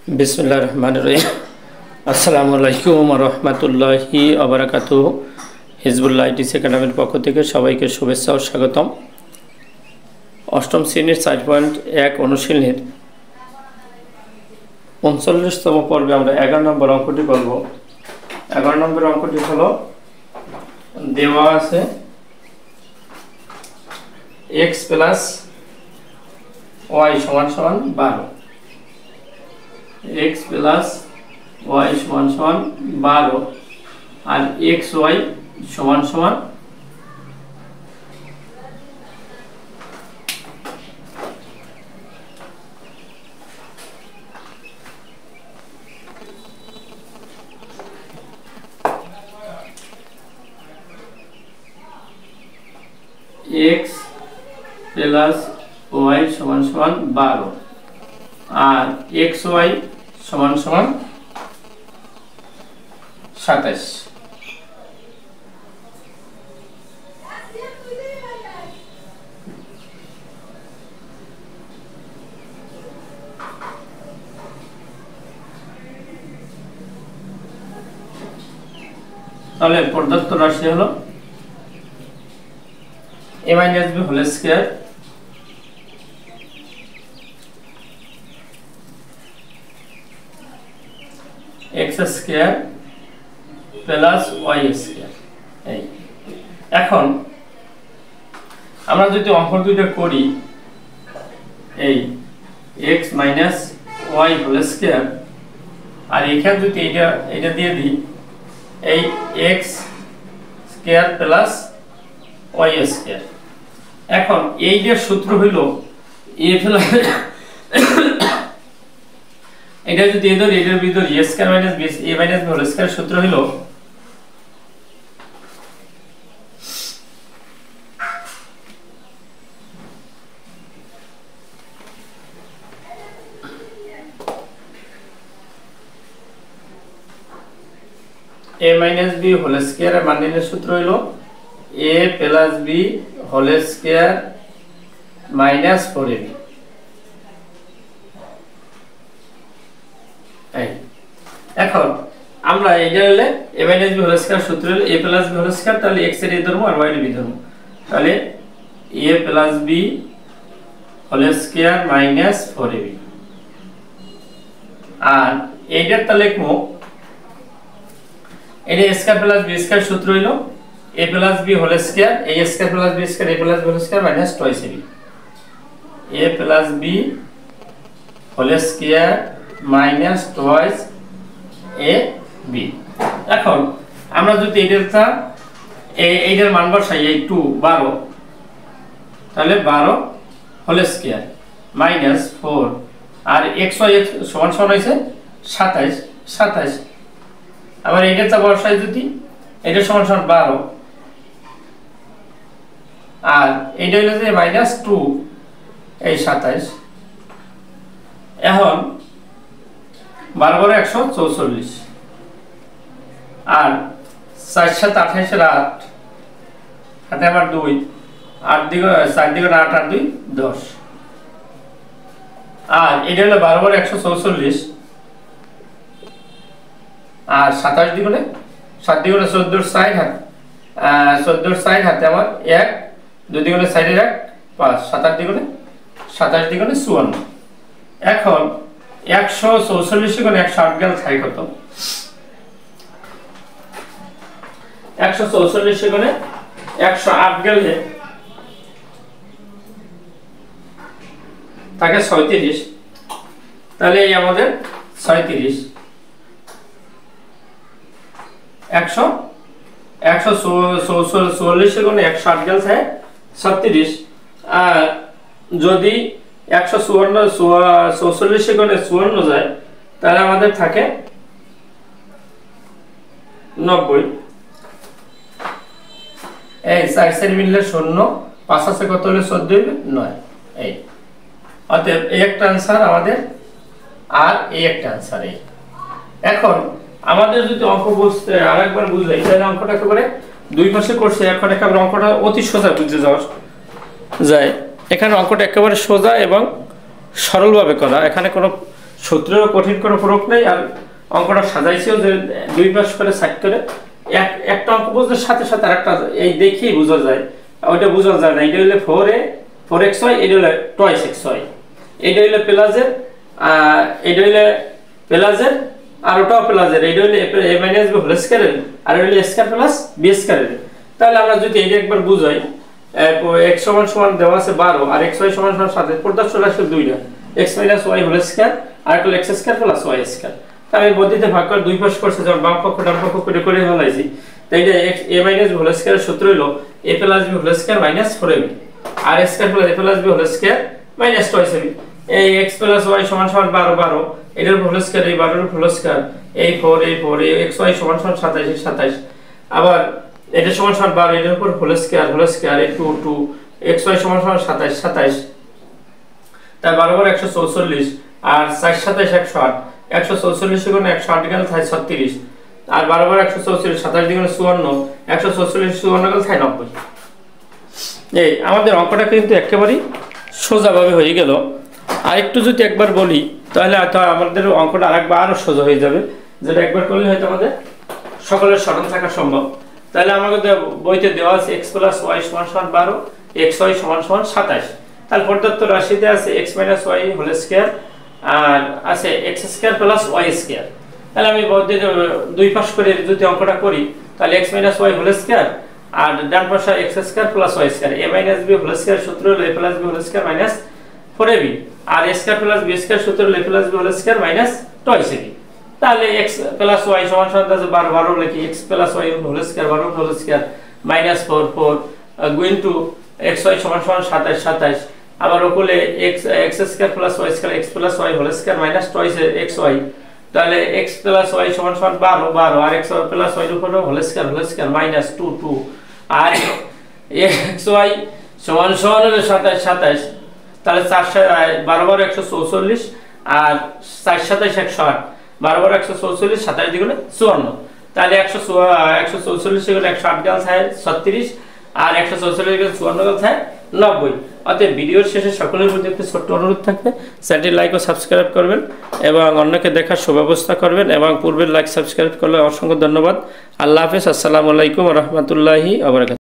बिस्मिल्लाहिर रहमानिर रहीम। अस्सलामु आलैकुम रहमतुल्लाहि व बाराकातुहू। हिजबुल्लाह आईटीसी एकाडेमिर पक्ष থেকে সবাইকে শুভেচ্ছা ও স্বাগতম। অষ্টম শ্রেণীর 4.1 অনুশীলনীর 39তম পর্বে আমরা 11 নম্বর অঙ্কটি করব। 11 নম্বর অঙ্কটি হলো দেওয়া আছে x + y = 12। x plus y সমান 12 আর xy সমান x plus y সমান 12 আর xy সমান 27। তাহলে প্রদত্ত রাশি হলো a - b whole square x square plus y square. এই এখন আমরা যদি অঙ্ক দুইটা করি, এই x - y হোল স্কয়ার আর এখানে যদি এটা দিয়ে দিই এই x square plus y square. এখন এইটার সূত্র হলো a প্লাস এটা যদি এদের ভিতর a square minus b a minus b whole square সূত্র হলো a minus b whole square এর মান নির্ণয়ের সূত্র হলো a plus b whole square minus 4ab। এখন আমরা এটা হলে a - b হোল স্কয়ার সূত্র হলো a plus b whole square, তাহলে x এর a ধরব আর y এর b ধরব, তাহলে a plus b whole square minus 4ab। আর এইটার তাহলে লিখবো এটা a square plus b square সূত্র হলো a plus b whole square a square plus b square a plus b whole square minus 2ab। a plus b whole square minus 2ab। এখন আমরা যদি এইটার মান বসাই এই 2 12, তাহলে 12 হোল স্কয়ার মাইনাস 4 আর xy সমান হইছে 27। আবার এইটার বসাই যদি এটা সমান 12 আর এইটা হলো যে মাইনাস 2 এই 27। এখন 12 * 144 আর 4 * 7 = 28 এর 8 হাতে আবার 2 8 দিকে 4 দিকে 8 আর 2 10। আর এটা হলো 12 * 144 আর 27 দিকে 7 দিকে 14 60 হাত 14 60 হাতে আমার 1 2 দিকে 60 এর 1 5 7 8 দিকে 27 দিকে 54। এখন 144 গুণ 108 গেল থাকে কত? 144 গুণ 108 গেলে থাকে 36, তাহলে এই আমাদের 36 144 গুণ 108 গেল থাকে 36। আর যদি 144 গুণে 54 যায় তাহলে আমাদের থাকে 90। এই 4 মিললে 0 5 আছে কত হলে 14 হবে 9। এই অতএব এই একটা आंसर আমাদের আর এই একটা आंसर। এই এখন আমাদের যদি অঙ্ক বুঝতে আরেকবার বুঝাই তাহলে অঙ্কটা একেবারে দুই মাসে করছে, এখন একেবারে অঙ্কটা অতি সোজা বুঝতে যাওয়া যায়। এখানে অঙ্কটা একেবারে সোজা এবং সরলভাবে করা, এখানে কোনো সূত্রেরও কঠিন কোনো প্রয়োগ নেই, আর অঙ্কটা সাজাইছেও যে 2 পাশ করে সাইড করে একটা অঙ্ক বুঝলে সাথে সাথে আরেকটা এই দেখেই বোঝা যায়, ওইটা বোঝা যায় না। এটা হইলে 4xy, এটা হইলে 2xy, এটা হইলে প্লাসের, এটা হইলে প্লাসের, আর ওটাও প্লাসের, এটা হইলে a মাইনাস b হোল স্কয়ারের, আর হইলে a স্কয়ার প্লাস b স্কয়ারের। তাহলে আমরা যদি এটা একবার বুঝাই, x সমান সমান দেওয়া আছে 12 আর xy সমান সমান 7, প্রদত্ত রাশি দুইটা, x minus y whole square আর হলো x square plus y square. তাহলে মধ্যে ভাগ করে 2 পাশ করছে, যখন বাম পক্ষ ডান পক্ষ করে করে ফেলাইছি, তাই এটা a মাইনাস b হোল স্কয়ারের সূত্র হলো a plus b whole square minus 4ab, আর a square plus a plus b whole square minus 2ab। এই x প্লাস y সমান সমান 12 এটার হোল স্কয়ার, এই 12 এর হোল স্কয়ার, এই 4 এই xy সমান সমান 27 আবার এটা সমান সমান 12 এর উপর হোল স্কয়ার এই 2 xy সমান সমান 27 তাই 12 144 আর 4 27 108, 144 গুণ 108 গেল থাকে 36, আর 12 144 27 গুণ 54, 144 54 গেল থাকে 90। এই আমাদের অঙ্কটা কিন্তু একেবারে সোজাভাবে হয়ে গেল। আর একটু যদি একবার বলি তাহলে আমাদের অঙ্কটা আরেকবার আরো সোজা হয়ে যাবে, যেটা একবার করলে হয়তো আমাদের সকলের স্মরণ থাকা সম্ভব। তাহলে আমাদের বইতে দেওয়া আছে x প্লাস y সমান সমান 12, xy সমান সমান 27। তাহলে প্রদত্ত রাশিতে আছে x minus y whole square আর আছে x square plus y square. তাহলে আমি বইতে 2 পাশ করে যদি অঙ্কটা করি, তাহলে x minus y whole square আর ডান পাশে x square plus y square, a minus b whole square সূত্র হলো a plus b whole square minus 4ab, আর a square plus b square সূত্র হলো a plus b whole square minus 2ab। তাহলে x plus y সমান সমান 12 লিখি, x plus y whole square 12 whole square minus 4 গুণ টু xy সমান সমান 27 আবার ওপরে x square plus y square x plus y whole square minus 2xy। তাহলে x প্লাস y সমান সমান 12 আর x প্লাস y এর উপর হোল স্কয়ার মাইনাস 2 আর xy সমান সমান 27 তাহলে 12 144 আর 4 27 108, 12 144 27 দ্বিগুণে 54, তাহলে 144 গুণ 108 গেল থাকে 36 আর 144 গুণ 54 গেল থাকে 90। অতএব ভিডিওর শেষে সকলের প্রতি একটি ছোট্ট অনুরোধ থাকবে, চ্যানেলটি লাইক ও সাবস্ক্রাইব করবেন এবং অন্যকে দেখার সুব্যবস্থা করবেন, এবং পূর্বের লাইক সাবস্ক্রাইব করলে অসংখ্য ধন্যবাদ। আল্লাহ হাফেজ। আসসালামু আলাইকুম ওয়া রাহমাতুল্লাহি ওয়া বারাকাতুহু।